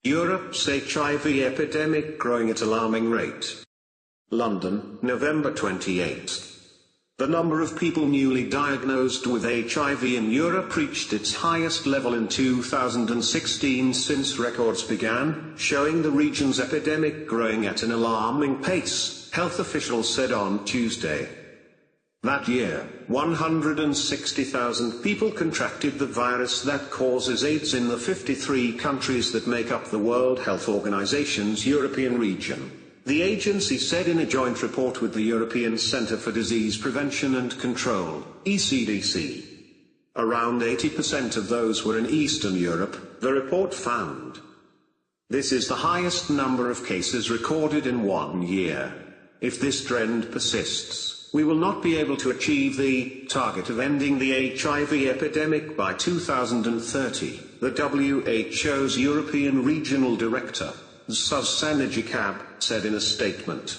Europe's HIV epidemic growing at alarming rate. London, November 28. The number of people newly diagnosed with HIV in Europe reached its highest level in 2016 since records began, showing the region's epidemic growing at an alarming pace, health officials said on Tuesday. That year, 160,000 people contracted the virus that causes AIDS in the 53 countries that make up the World Health Organization's European region. The agency said in a joint report with the European Centre for Disease Prevention and Control, ECDC. Around 80% of those were in Eastern Europe, the report found. This is the highest number of cases recorded in 1 year. If this trend persists, we will not be able to achieve the target of ending the HIV epidemic by 2030, the WHO's European Regional Director, Susanne Jacob, said in a statement.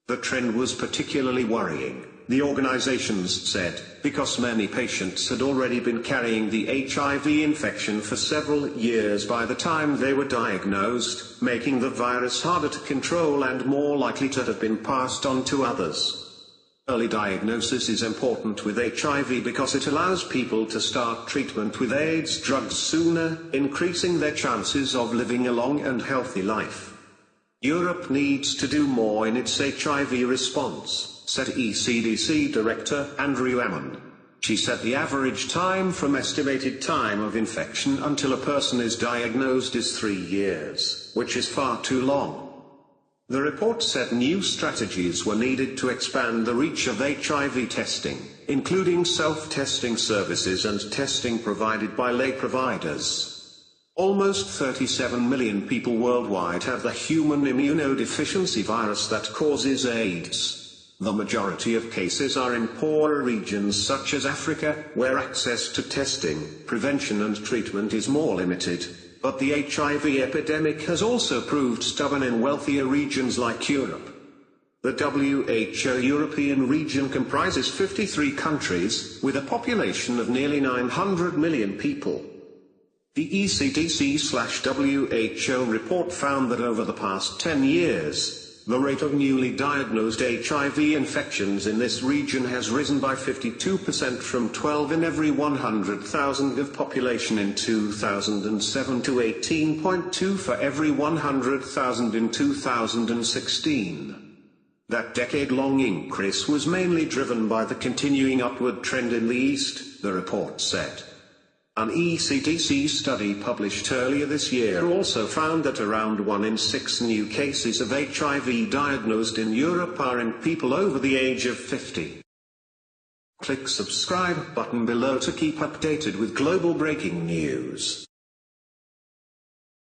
The trend was particularly worrying, the organizations said, because many patients had already been carrying the HIV infection for several years by the time they were diagnosed, making the virus harder to control and more likely to have been passed on to others. Early diagnosis is important with HIV because it allows people to start treatment with AIDS drugs sooner, increasing their chances of living a long and healthy life. Europe needs to do more in its HIV response, said ECDC Director Andrew Ammon. She said the average time from estimated time of infection until a person is diagnosed is 3 years, which is far too long. The report said new strategies were needed to expand the reach of HIV testing, including self-testing services and testing provided by lay providers. Almost 37 million people worldwide have the human immunodeficiency virus that causes AIDS. The majority of cases are in poorer regions such as Africa, where access to testing, prevention and treatment is more limited. But the HIV epidemic has also proved stubborn in wealthier regions like Europe. The WHO European region comprises 53 countries, with a population of nearly 900 million people. The ECDC/WHO report found that over the past 10 years, the rate of newly diagnosed HIV infections in this region has risen by 52% from 12 in every 100,000 of population in 2007 to 18.2 for every 100,000 in 2016. That decade-long increase was mainly driven by the continuing upward trend in the East, the report said. An ECDC study published earlier this year also found that around 1 in 6 new cases of HIV diagnosed in Europe are in people over the age of 50. Click subscribe button below to keep updated with global breaking news.